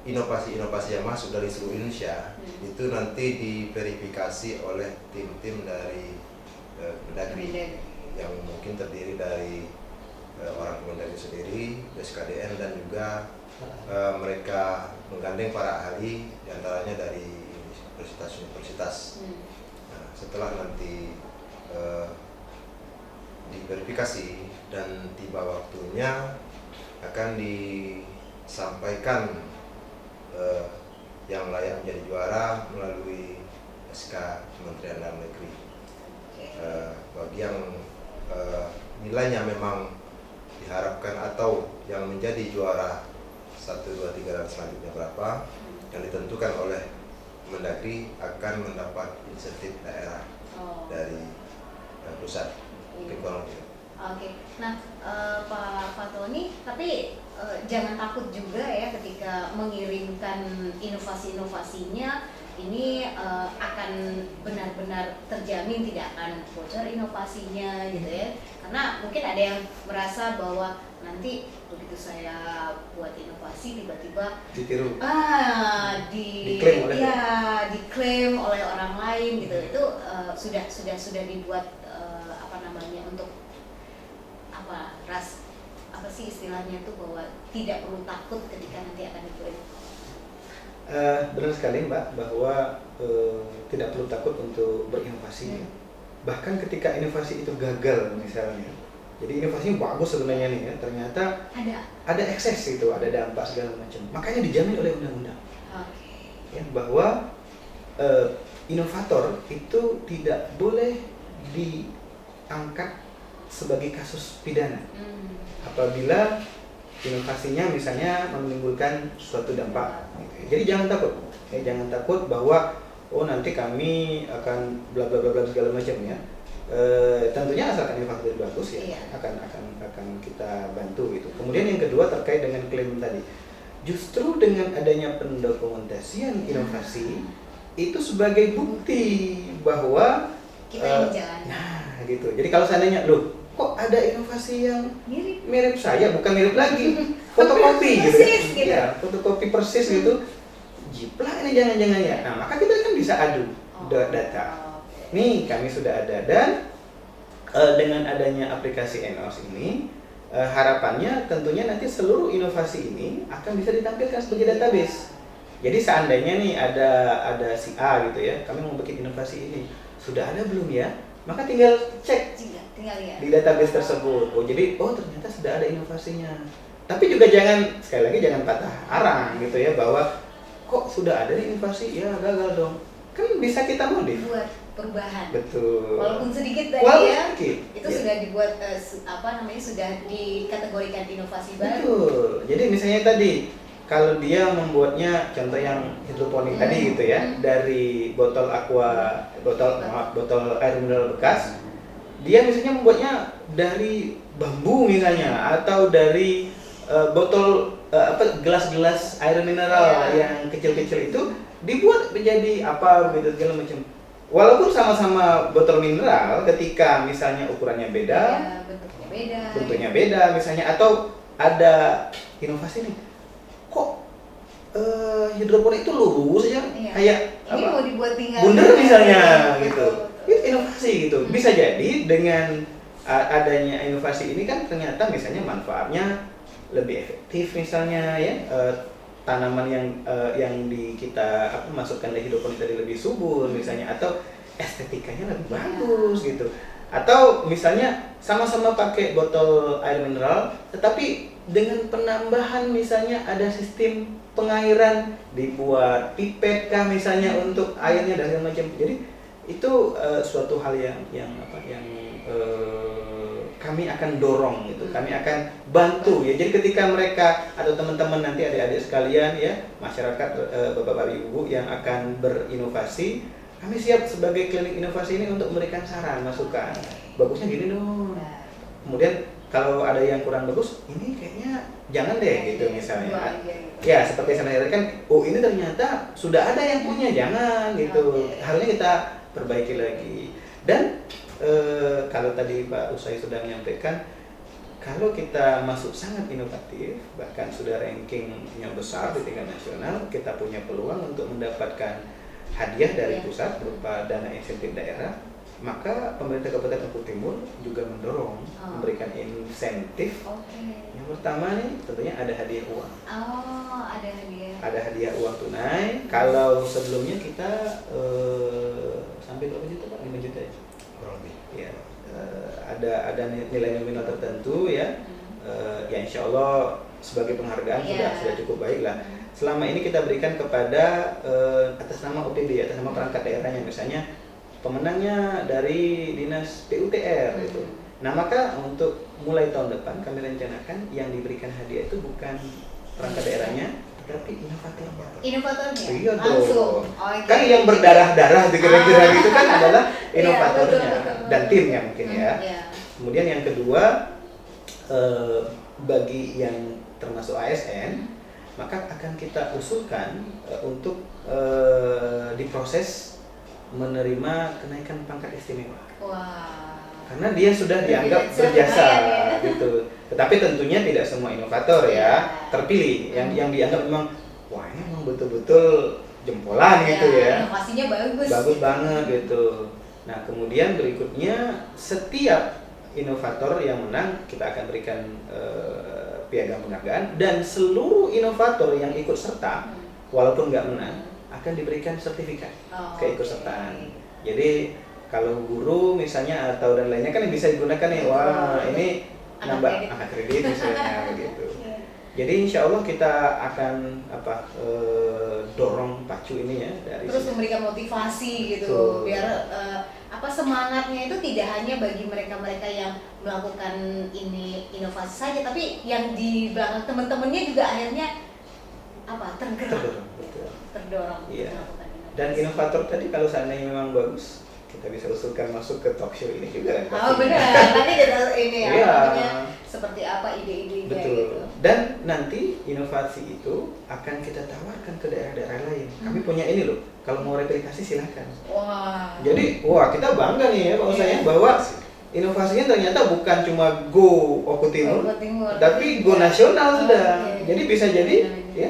inovasi-inovasi yang masuk dari seluruh Indonesia itu nanti diverifikasi oleh tim-tim dari Kemendagri. yang mungkin terdiri dari orang Kemendagri sendiri, BSKDN, dan juga mereka menggandeng para ahli diantaranya dari universitas-universitas. Nah, setelah nanti diverifikasi dan tiba waktunya akan disampaikan yang layak menjadi juara melalui SK Kementerian Dalam Negeri. Bagi yang nilainya memang diharapkan atau yang menjadi juara 1, 2, 3 dan selanjutnya berapa yang ditentukan oleh Mendagri akan mendapat insentif daerah dari pusat. Oke. Nah, Pak Fatoni, tapi jangan takut juga ya ketika mengirimkan inovasi-inovasinya ini akan benar-benar terjamin tidak akan bocor inovasinya gitu ya. Karena mungkin ada yang merasa bahwa nanti begitu saya buat inovasi tiba-tiba ditiru, diklaim oleh orang lain gitu. Itu sudah dibuat untuk apa sih istilahnya itu, bahwa tidak perlu takut ketika nanti akan diklaim. Benar sekali Mbak, bahwa tidak perlu takut untuk berinovasi. Bahkan ketika inovasi itu gagal misalnya, jadi inovasinya bagus sebenarnya nih ya, ternyata ada ekses itu, ada dampak segala macam. Makanya dijamin oleh undang-undang. Ya, bahwa inovator itu tidak boleh diangkat sebagai kasus pidana apabila inovasinya misalnya menimbulkan suatu dampak. Jadi jangan takut, jangan takut bahwa nanti kami akan bla bla bla segala macam ya. Tentunya asalkan inovasi bagus ya, akan kita bantu gitu. Kemudian yang kedua terkait dengan klaim tadi, justru dengan adanya pendokumentasian inovasi itu sebagai bukti bahwa kita menjalani. Nah gitu. Jadi kalau seandainya kok ada inovasi yang mirip saya, bukan mirip lagi, fotokopi gitu ya, ya fotokopi persis gitu, jiplak ini jangan-jangan ya. Nah maka kita kan bisa adu data. Nih kami sudah ada, dan dengan adanya aplikasi ENOS ini harapannya tentunya nanti seluruh inovasi ini akan bisa ditampilkan sebagai database. Jadi seandainya nih ada si A gitu ya, kami mau bikin inovasi ini, sudah ada belum ya? Maka tinggal cek di database tersebut. Jadi ternyata sudah ada inovasinya. Tapi juga sekali lagi jangan patah arang gitu ya, bahwa kok sudah ada inovasi ya gagal dong. Kan bisa kita modif. Buat perubahan. Betul. Walaupun sedikit tadi itu ya. Sudah dibuat sudah dikategorikan inovasi baru. Betul. Jadi misalnya tadi kalau dia membuatnya contoh yang hidroponik tadi gitu ya, dari botol air mineral bekas, dia misalnya membuatnya dari bambu misalnya, atau dari botol gelas-gelas air mineral yang kecil-kecil itu dibuat menjadi apa gitu segala macam. Walaupun sama-sama botol mineral, ketika misalnya ukurannya beda, bentuknya beda misalnya, atau ada inovasi nih, kok hidroponik itu lurus aja, kayak ini mau dibuat bundar misalnya gitu. Itu inovasi gitu. Bisa jadi dengan adanya inovasi ini kan ternyata misalnya manfaatnya lebih efektif misalnya ya, tanaman yang kita masukkan ke hidroponik tadi lebih subur misalnya, atau estetikanya lebih bagus gitu. Atau misalnya sama-sama pakai botol air mineral, tetapi dengan penambahan misalnya ada sistem pengairan, dibuat pipet kah misalnya untuk airnya dan segala macam. Jadi itu suatu hal yang kami akan dorong gitu, kami akan bantu ya. Jadi ketika mereka atau teman-teman nanti adik-adik sekalian ya, masyarakat bapak-bapak ibu yang akan berinovasi, kami siap sebagai klinik inovasi ini untuk memberikan saran, masukan. Bagusnya gini dong. Kemudian kalau ada yang kurang bagus, ini kayaknya jangan deh gitu misalnya. Ya seperti saya kan, ini ternyata sudah ada yang punya, jangan gitu. Harusnya kita perbaiki lagi. Dan kalau tadi Pak Usai sudah menyampaikan, kalau kita masuk sangat inovatif, bahkan sudah rankingnya besar di tingkat nasional, kita punya peluang untuk mendapatkan hadiah dari pusat berupa dana insentif daerah. maka pemerintah Kabupaten Oku Timur juga mendorong Oh. memberikan insentif. Oke. Yang pertama nih tentunya ada hadiah uang. Oh, ada hadiah. Ada hadiah uang tunai. Kalau sebelumnya kita sampai berapa juta Pak? 5 juta ya? kurang lebih. Ya, ada nilai nominal tertentu ya. Ya insya Allah sebagai penghargaan Iya. sudah cukup baik lah. Selama ini kita berikan kepada atas nama OPD, atas nama perangkat daerahnya, misalnya pemenangnya dari dinas PUTR itu. Nah maka untuk mulai tahun depan kami rencanakan yang diberikan hadiah itu bukan perangkat daerahnya, tetapi inovatornya. Inovatornya Iya langsung. dong. Oke. Kan yang berdarah-darah kira-kira gitu kan adalah Iya, inovatornya betul. dan timnya mungkin ya. Iya. Kemudian yang kedua bagi yang termasuk ASN, maka akan kita usulkan untuk diproses menerima kenaikan pangkat istimewa. Wah. Karena dia sudah dianggap Sudah berjasa lumayan ya. gitu. Tetapi tentunya tidak semua inovator Iya. ya terpilih yang dianggap memang wah ini memang betul-betul jempolan gitu ya. Inovasinya bagus. Bagus banget gitu. Nah, kemudian berikutnya setiap inovator yang menang kita akan berikan piagam penghargaan dan seluruh inovator yang ikut serta walaupun nggak menang akan diberikan sertifikat keikutsertaan. Jadi kalau guru misalnya atau dan lainnya kan yang bisa digunakan nih, wah ini nambah angka kredit misalnya gitu. Jadi insya Allah kita akan dorong pacu ini ya dari Terus sini. memberikan motivasi gitu Betul. biar semangatnya itu tidak hanya bagi mereka-mereka yang melakukan ini inovasi saja, tapi yang di belakang teman-temannya juga akhirnya tergerak, Terdorong, betul. terdorong Iya. melakukan inovasi. Dan inovator tadi kalau seandainya memang bagus, kita bisa usulkan masuk ke talk show ini juga. Oh benar, nanti kita ini ya, Iya. namanya seperti apa ide-idenya Betul. gitu. Dan nanti inovasi itu akan kita tawarkan ke daerah-daerah lain. Kami punya ini loh, kalau mau replikasi silahkan. Wah. Jadi, kita bangga nih ya Pak Usai Iya. bahwa inovasinya ternyata bukan cuma go Oku Timur, Oku Timur, tapi go juga. nasional sudah. Oke. Jadi bisa jadi ya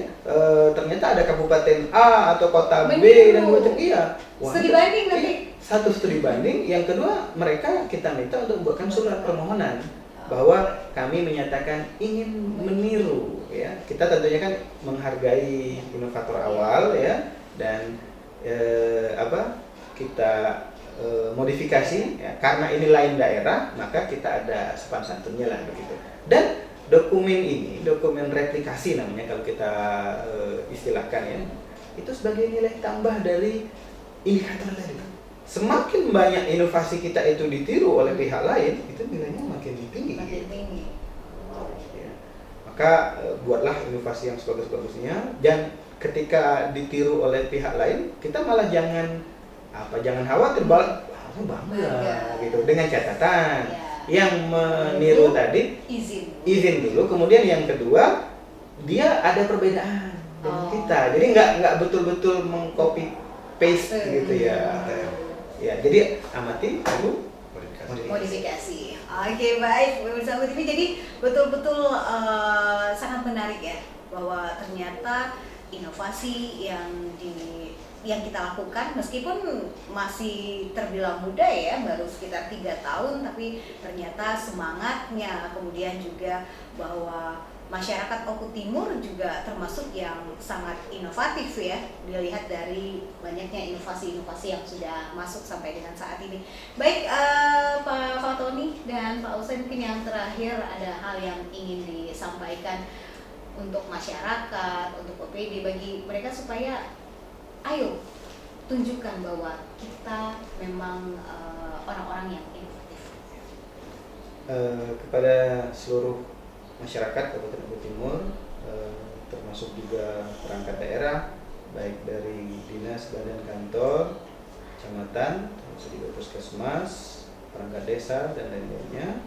ternyata ada kabupaten A atau kota B Meniru. dan macam iya. Studi banding nanti. Satu studi banding, yang kedua mereka kita minta untuk membuatkan surat permohonan bahwa kami menyatakan ingin meniru ya. Kita tentunya kan menghargai inovator awal ya dan kita modifikasi ya, karena ini lain daerah maka kita ada sopan santunnya lah begitu. Dan dokumen replikasi namanya kalau kita istilahkan ya, itu sebagai nilai tambah dari indikator tadi. Semakin banyak inovasi kita itu ditiru oleh pihak lain, itu nilainya makin tinggi. Makin tinggi. Ya. Maka buatlah inovasi yang sebagus-bagusnya, dan ketika ditiru oleh pihak lain, kita malah jangan khawatir, bangga gitu. Dengan catatan Ya. yang meniru tadi Izin dulu, kemudian yang kedua dia ada perbedaan dengan kita, jadi nggak betul-betul mengcopy paste gitu ya. Ya, jadi amati lalu modifikasi. Oke, baik pemirsa TV. Jadi betul-betul sangat menarik ya bahwa ternyata inovasi yang kita lakukan meskipun masih terbilang muda ya, baru sekitar 3 tahun, tapi ternyata semangatnya, kemudian juga bahwa masyarakat Oku Timur juga termasuk yang sangat inovatif ya, dilihat dari banyaknya inovasi-inovasi yang sudah masuk sampai dengan saat ini. Baik, Pak Fatoni dan Pak Usai, mungkin yang terakhir ada hal yang ingin disampaikan untuk masyarakat, untuk OPD, bagi mereka supaya ayo tunjukkan bahwa kita memang orang-orang yang inovatif. Kepada seluruh masyarakat Kabupaten Oku Timur, termasuk juga perangkat daerah, baik dari dinas, badan, kantor, kecamatan, termasuk juga puskesmas, perangkat desa dan lain-lainnya,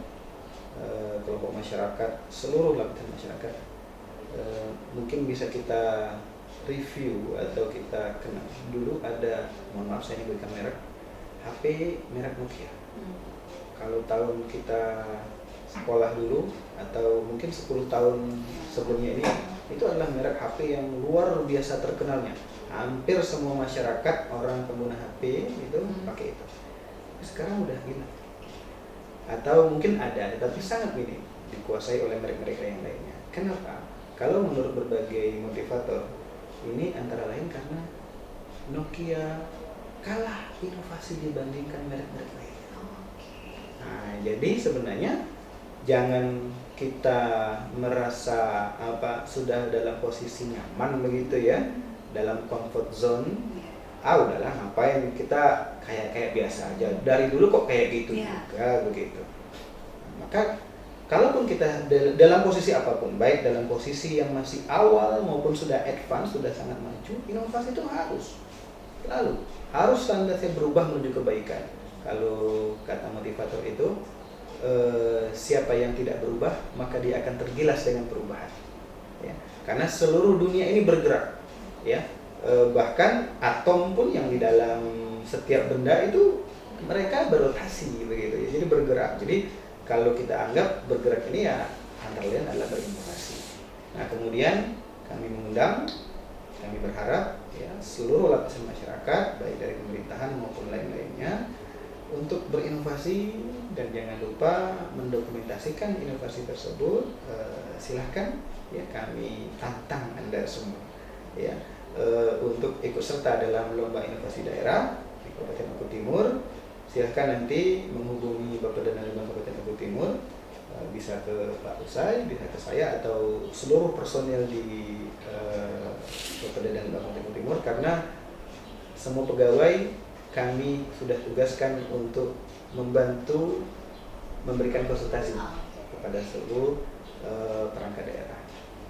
kelompok masyarakat, seluruh lapisan masyarakat, mungkin bisa kita review atau kita kenal dulu. Ada, mohon maaf saya ini berikan merek, HP merek Nokia. Kalau tahun kita sekolah dulu atau mungkin 10 tahun sebelumnya ini, itu adalah merek HP yang luar biasa terkenalnya. Hampir semua masyarakat, orang pengguna HP itu pakai itu. sekarang udah hilang. Atau mungkin ada, tapi sangat minim dikuasai oleh merek-merek yang lainnya. Kenapa? Kalau menurut berbagai motivator, ini antara lain karena Nokia kalah inovasi dibandingkan merek-merek lain. Nah, jadi sebenarnya jangan kita merasa sudah dalam posisi nyaman begitu ya, dalam comfort zone. Udahlah ngapain, kita kayak biasa aja. Dari dulu kok kayak gitu juga begitu. Maka kalaupun kita dalam posisi apapun, baik dalam posisi yang masih awal maupun sudah advance, sudah sangat maju, inovasi itu harus standarnya berubah menuju kebaikan. Kalau kata motivator itu, siapa yang tidak berubah maka dia akan tergilas dengan perubahan. Ya. Karena seluruh dunia ini bergerak, ya. Bahkan atom pun yang di dalam setiap benda itu mereka berotasi begitu ya. Jadi bergerak. Jadi kalau kita anggap bergerak ini ya antara lain adalah berinovasi. Nah, kemudian kami berharap ya seluruh lapisan masyarakat baik dari pemerintahan maupun lain-lainnya untuk berinovasi dan jangan lupa mendokumentasikan inovasi tersebut. Silahkan ya, kami tantang Anda semua ya untuk ikut serta dalam lomba inovasi daerah di Kabupaten Oku Timur. Silahkan nanti menghubungi Bapak Danal Litbang Kabupaten Oku Timur, bisa ke Pak Usai, bisa ke saya atau seluruh personil di Bapak Danal Litbang Kabupaten Oku Timur, karena semua pegawai kami sudah tugaskan untuk membantu memberikan konsultasi kepada seluruh perangkat daerah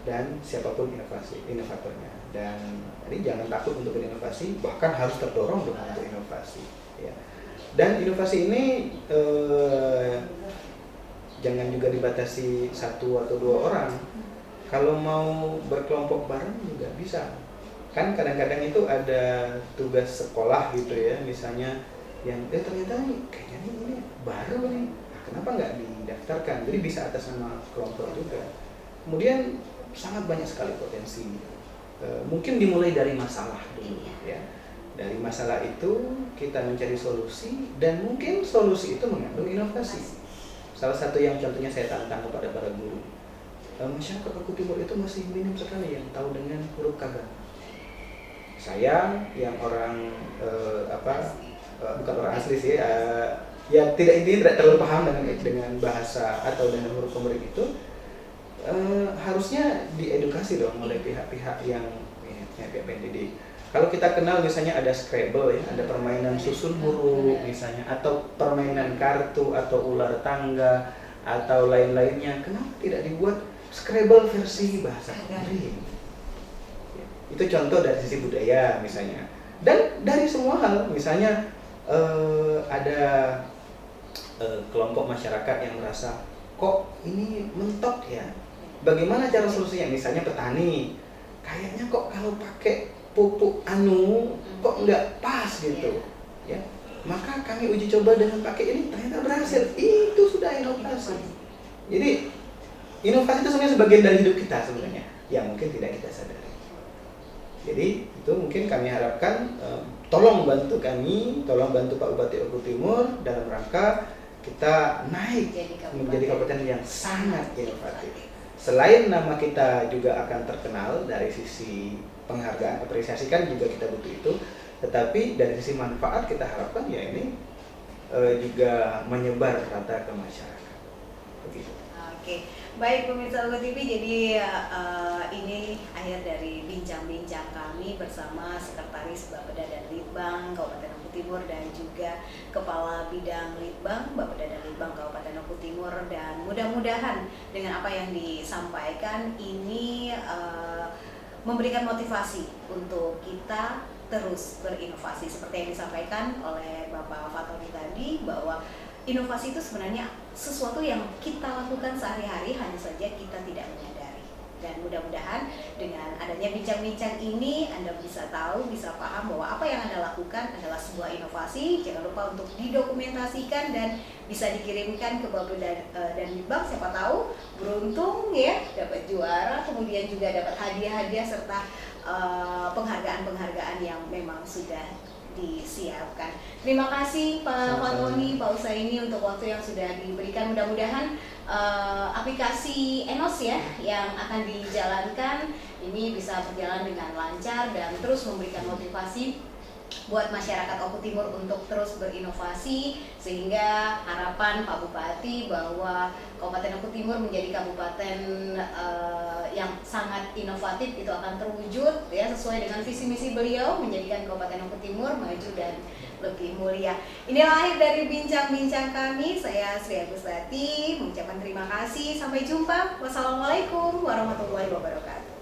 dan siapapun inovatornya. Dan ini jangan takut untuk berinovasi, bahkan harus terdorong untuk inovasi. Ya. Dan inovasi ini jangan juga dibatasi 1 atau 2 orang. Kalau mau berkelompok bareng juga bisa. Kan kadang-kadang itu ada tugas sekolah gitu ya, misalnya yang ternyata nih kayaknya ini baru nih, kenapa nggak didaftarkan? Jadi bisa atas nama kelompok juga. Kemudian sangat banyak sekali potensi. Mungkin dimulai dari masalah dulu ya. Dari masalah itu kita mencari solusi, dan mungkin solusi itu mengandung inovasi. Salah satu yang contohnya saya tantang kepada para guru, masyarakat Oku Timur itu masih minim sekali yang tahu dengan huruf kaga. Saya yang orang bukan orang asli sih, ya tidak terlalu paham dengan bahasa atau dengan huruf komering itu, harusnya diedukasi dong oleh pihak-pihak yang pihak pendidik. Kalau kita kenal misalnya ada Scrabble ya, ada permainan susun huruf misalnya, atau permainan kartu atau ular tangga atau lain-lainnya, kenapa tidak dibuat Scrabble versi bahasa komering? Itu contoh dari sisi budaya misalnya. Dan dari semua hal, misalnya ada kelompok masyarakat yang merasa kok ini mentok ya, bagaimana cara solusinya? Misalnya petani, kayaknya kok kalau pakai pupuk kok nggak pas gitu ya, maka kami uji coba dengan pakai ini, ternyata berhasil. Itu sudah inovasi. Jadi inovasi itu sebenarnya sebagian dari hidup kita sebenarnya yang mungkin tidak kita sadari. Jadi itu mungkin kami harapkan, tolong bantu kami, tolong bantu Pak Bupati Oku Timur dalam rangka kita naik menjadi kabupaten yang sangat inovatif. Selain nama kita juga akan terkenal dari sisi penghargaan, apresiasi kan juga kita butuh itu, tetapi dari sisi manfaat kita harapkan ya ini juga menyebar rata ke masyarakat. Begitu. Oke, baik pemirsa Oku TV, jadi ini akhir dari bincang-bincang kami bersama Sekretaris Bapeda dan Litbang Kabupaten Oku Timur dan juga Kepala Bidang Litbang Bapeda dan Litbang Kabupaten Oku Timur, dan mudah-mudahan dengan apa yang disampaikan ini memberikan motivasi untuk kita terus berinovasi seperti yang disampaikan oleh Bapak Fatoni tadi, bahwa inovasi itu sebenarnya sesuatu yang kita lakukan sehari-hari, hanya saja kita tidak menyadari. Dan mudah-mudahan dengan adanya bincang-bincang ini Anda bisa tahu, bisa paham bahwa apa yang Anda lakukan adalah sebuah inovasi. Jangan lupa untuk didokumentasikan dan bisa dikirimkan ke Bapeda dan Litbang. Siapa tahu beruntung ya dapat juara, kemudian juga dapat hadiah-hadiah serta penghargaan-penghargaan yang memang sudah disiapkan. Terima kasih Pak Fatoni, Pak Usaini untuk waktu yang sudah diberikan. Mudah-mudahan aplikasi Enos ya yang akan dijalankan ini bisa berjalan dengan lancar dan terus memberikan motivasi buat masyarakat Oku Timur untuk terus berinovasi, sehingga harapan Pak Bupati bahwa Kabupaten Oku Timur menjadi kabupaten yang sangat inovatif itu akan terwujud ya, sesuai dengan visi misi beliau menjadikan Kabupaten Oku Timur maju dan lebih mulia. Inilah akhir dari bincang-bincang kami. Saya Sri Agustati mengucapkan terima kasih. Sampai jumpa. Wassalamualaikum warahmatullahi wabarakatuh.